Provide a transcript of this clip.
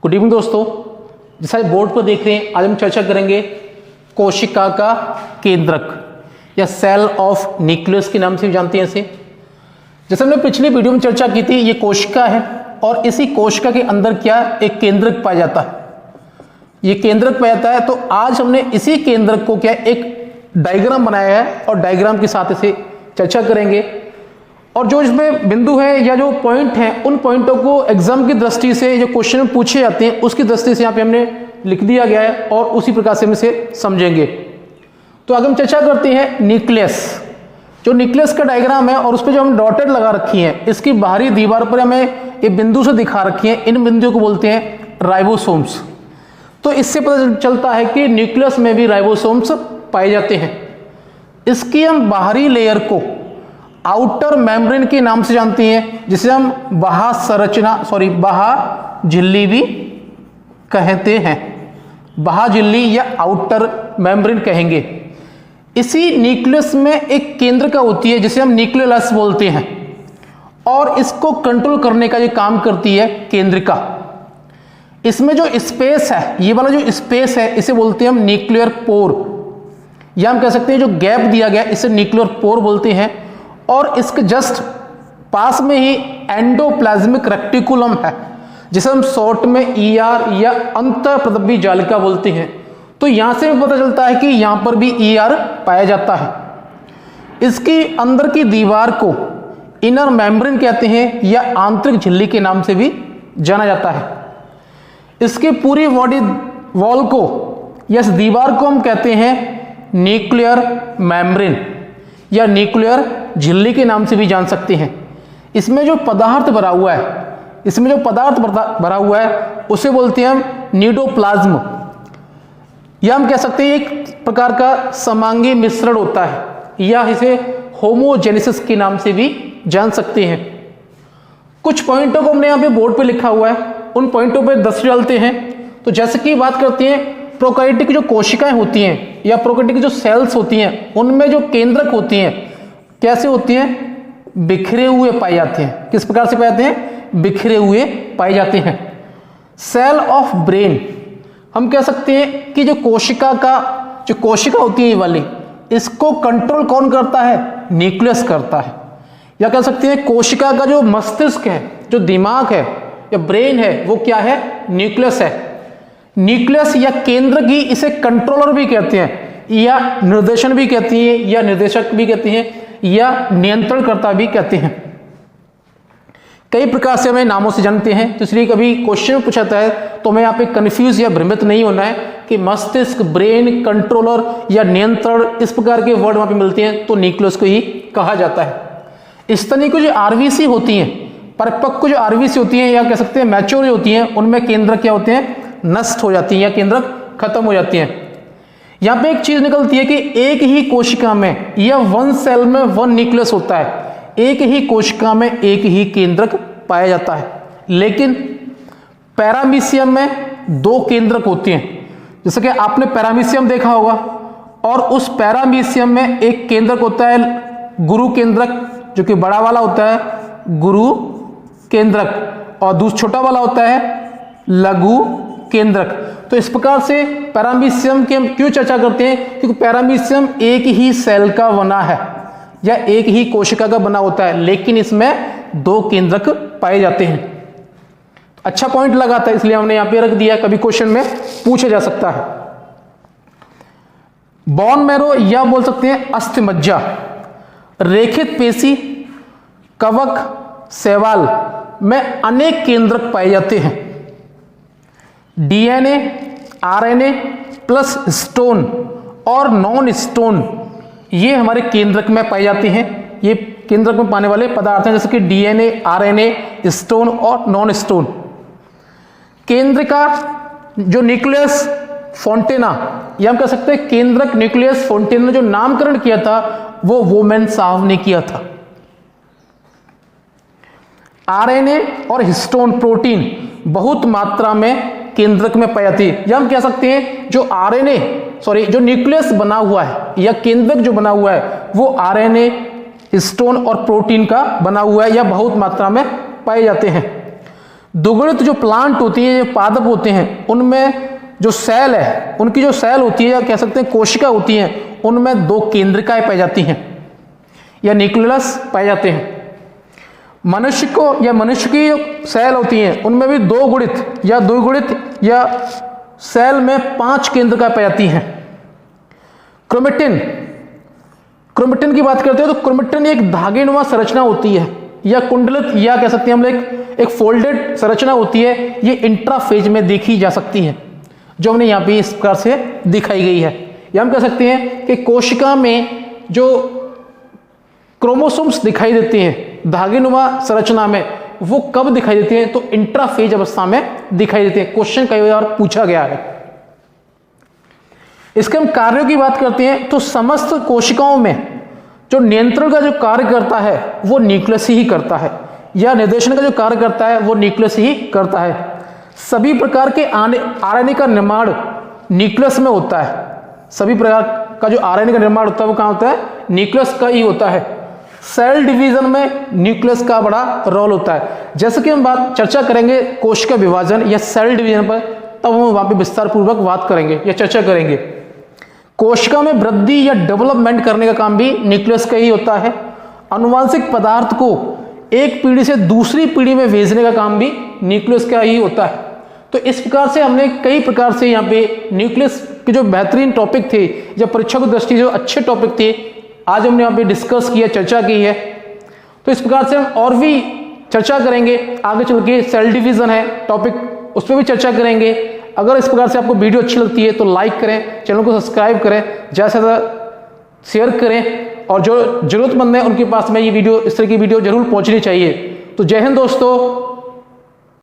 Good evening दोस्तों, जैसा board पर देख रहे हैं आज हम चर्चा करेंगे कोशिका का केंद्रक या सेल ऑफ न्यूक्लियस के नाम से भी जानते हैं इसे। जैसे हमने पिछली वीडियो में चर्चा की थी, ये कोशिका है और इसी कोशिका के अंदर क्या एक केंद्रक पाया जाता है, ये केंद्रक पाया जाता है। तो आज हमने इसी केंद्रक को क्या एक डायग्राम बनाया है और डायग्राम के साथ इसे चर्चा करेंगे और जो इसमें बिंदु है या जो पॉइंट हैं उन पॉइंटों को एग्जाम की दृष्टि से जो क्वेश्चन पूछे जाते हैं उसकी दृष्टि से यहाँ पे हमने लिख दिया गया है और उसी प्रकार से हम इसे समझेंगे। तो आगे हम चर्चा करते हैं न्यूक्लियस। जो न्यूक्लियस का डायग्राम है और उस पर जो हम डॉटेड लगा रखी है, इसकी बाहरी दीवार पर हमें ये बिंदु से दिखा रखी है, इन बिंदुओं को बोलते हैं राइबोसोम्स। तो इससे पता चलता है कि न्यूक्लियस में भी राइबोसोम्स पाए जाते हैं। इसकी हम बाहरी लेयर को आउटर मेम्ब्रेन के नाम से जानते हैं, जिसे हम बाह्य झिल्ली भी कहते हैं। बाह्य झिल्ली या आउटर मेम्ब्रेन कहेंगे। इसी न्यूक्लियस में एक केंद्रिका होती है जिसे हम न्यूक्लियस बोलते हैं और इसको कंट्रोल करने का ये काम करती है केंद्रिका। इसमें जो स्पेस है, ये वाला जो स्पेस है, इसे बोलते हैं हम न्यूक्लियर पोर, या हम कह सकते हैं जो गैप दिया गया इसे न्यूक्लियर पोर बोलते हैं। और इसके जस्ट पास में ही एंडोप्लाज्मिक रेक्टिकुलम है, जिसे हम शॉर्ट में ER या अंतःप्रदब्बी जालिका बोलते हैं। तो यहां से पता चलता है कि यहां पर भी ER पाया जाता है। इसकी अंदर की दीवार को इनर मेम्ब्रेन कहते हैं या आंतरिक झिल्ली के नाम से भी जाना जाता है। इसकी पूरी बॉडी वॉल को या इस दीवार को हम कहते हैं न्यूक्लियर मेम्ब्रेन या न्यूक्लियर झिल्ली के नाम से भी जान सकते हैं। इसमें जो पदार्थ भरा हुआ है, उसे बोलते हैं हम न्यूडोप्लाज्म, या हम कह सकते हैं एक प्रकार का समांगी मिश्रण होता है, या इसे होमोजेनेसिस के नाम से भी जान सकते हैं। कुछ पॉइंटों को हमने यहाँ पे बोर्ड पे लिखा हुआ है, उन पॉइंटों पे दृष्टि डालते हैं। तो जैसे कि बात करते हैं प्रोकैरियोटिक की जो कोशिकाएं होती हैं या प्रोकैरियोटिक की जो सेल्स होती हैं, उनमें जो केंद्रक होती हैं कैसे होती हैं? बिखरे हुए पाए जाते हैं। किस प्रकार से पाए जाते हैं? बिखरे हुए पाए जाते हैं। सेल ऑफ ब्रेन, हम कह सकते हैं कि जो कोशिका होती है ये वाली, इसको कंट्रोल कौन करता है? न्यूक्लियस करता है। या कह सकते हैं कोशिका का जो मस्तिष्क है, जो दिमाग है या ब्रेन है, वो क्या है? न्यूक्लियस है। न्यूक्लियस या केंद्र की इसे कंट्रोलर भी कहते हैं, या निर्देशन भी कहते हैं, या निर्देशक भी कहते हैं, या नियंत्रणकर्ता भी कहते हैं। कई प्रकार से हमें नामों से जानते हैं, तो इसलिए कभी क्वेश्चन में पूछा जाता है तो हमें यहाँ पे कंफ्यूज या भ्रमित नहीं होना है कि मस्तिष्क, ब्रेन, कंट्रोलर या नियंत्रण, इस प्रकार के वर्ड वहां पे मिलते हैं तो न्यूक्लियस को ही कहा जाता है। स्तनी को जो आरबीसी होती हैं, परिपक्व जो आरबीसी होती हैं, या कह सकते हैं मैच्योर होती हैं, उनमें केंद्रक क्या होते हैं? नष्ट हो जाती हैं या केंद्रक खत्म हो जाती हैं। यहां पे एक चीज निकलती है कि एक ही कोशिका में या वन सेल में वन न्यूक्लियस होता है, एक ही कोशिका में एक ही केंद्रक पाया जाता है। लेकिन पैरामीशियम में दो केंद्रक होते हैं, जैसे कि आपने पैरामीशियम देखा होगा, और उस पैरामीशियम में एक केंद्रक होता है गुरु केंद्रक, जो कि बड़ा वाला होता है गुरु केंद्रक, और दूसरा छोटा वाला होता है लघु केंद्रक। तो इस प्रकार से पैरामीशियम की हम क्यों चर्चा करते हैं? क्योंकि पैरामीशियम एक ही सेल का बना है या एक ही कोशिका का बना होता है, लेकिन इसमें दो केंद्रक पाए जाते हैं। अच्छा पॉइंट लगा था, इसलिए हमने यहां पे रख दिया, कभी क्वेश्चन में पूछा जा सकता है। बोन मैरो या बोल सकते हैं अस्थि मज्जा, रेखित पेशी, कवक, शैवाल में अनेक केंद्रक पाए जाते हैं। DNA, RNA प्लस स्टोन और नॉन स्टोन, ये हमारे केंद्रक में पाए जाते हैं। ये केंद्रक में पाने वाले पदार्थ हैं, जैसे कि DNA, RNA, स्टोन और नॉन स्टोन। केंद्रिका जो न्यूक्लियस फोंटेना, या हम कह सकते हैं केंद्रक न्यूक्लियस फोंटेना, जो नामकरण किया था वो वोमेन साहब ने किया था। RNA और हिस्टोन प्रोटीन बहुत मात्रा में केंद्रक में पाई जाती है, या हम कह सकते हैं जो न्यूक्लियस बना हुआ है या केंद्रक जो बना हुआ है वो RNA, हिस्टोन और प्रोटीन का बना हुआ है या बहुत मात्रा में पाए जाते हैं। द्विगुणित जो प्लांट होती है, जो पादप होते हैं, उनमें जो सेल है, उनकी जो सेल होती है या कह सकते हैं कोशिका होती हैं, उनमें 2 केंद्रिकाएं पाई जाती हैं या न्यूक्लियस पाए जाते हैं। मनुष्य की जो सेल होती हैं उनमें भी 2 गुणित या द्विगुणित या सेल में 5 केंद्रिकाएं पाई जाती हैं। क्रोमेटिन की बात करते हैं तो क्रोमेटिन एक धागेनुमा संरचना होती है या कुंडलित या कह सकते हैं हम एक फोल्डेड संरचना होती है। ये इंट्राफेज में देखी जा सकती है, जो हमने यहाँ पे इस प्रकार से दिखाई गई है। या हम कह सकते हैं कि कोशिका में जो क्रोमोसोम्स दिखाई देते हैं धागेनुमा संरचना में, वो कब दिखाई देते हैं? तो इंट्राफेज अवस्था में दिखाई देते हैं। क्वेश्चन कई बार पूछा गया है। इसके हम कार्यों की बात करते हैं तो समस्त कोशिकाओं में जो नियंत्रण का जो कार्य करता है वो न्यूक्लियस ही करता है, या निर्देशन का जो कार्य करता है वो न्यूक्लियस ही करता है। सभी प्रकार के आरएनए का निर्माण न्यूक्लियस में होता है। सभी प्रकार का जो आरएनए का निर्माण होता है वो कहाँ होता है? न्यूक्लियस का ही होता है। सेल डिवीजन में न्यूक्लियस का बड़ा रोल होता है। जैसे कि हम चर्चा करेंगे कोशिका विभाजन या सेल डिवीजन पर, तब हम वहां पे विस्तार पूर्वक बात करेंगे या चर्चा करेंगे। कोशिका में वृद्धि या डेवलपमेंट करने का काम भी न्यूक्लियस का ही होता है। आनुवंशिक पदार्थ को एक पीढ़ी से दूसरी पीढ़ी में भेजने का काम भी न्यूक्लियस का ही होता है। तो इस प्रकार से हमने कई प्रकार से यहाँ पे न्यूक्लियस के जो बेहतरीन टॉपिक थे या परीक्षा की दृष्टि जो अच्छे टॉपिक थे, आज हमने यहाँ पे डिस्कस किया, चर्चा की है। तो इस प्रकार से हम और भी चर्चा करेंगे आगे चल के। सेल डिवीजन है टॉपिक, उस पर भी चर्चा करेंगे। अगर इस प्रकार से आपको वीडियो अच्छी लगती है तो लाइक करें, चैनल को सब्सक्राइब करें, ज़्यादा से ज़्यादा शेयर करें, और जो जरूरतमंद है उनके पास में ये वीडियो, इस तरह की वीडियो जरूर पहुंचनी चाहिए। तो जय हिंद दोस्तों।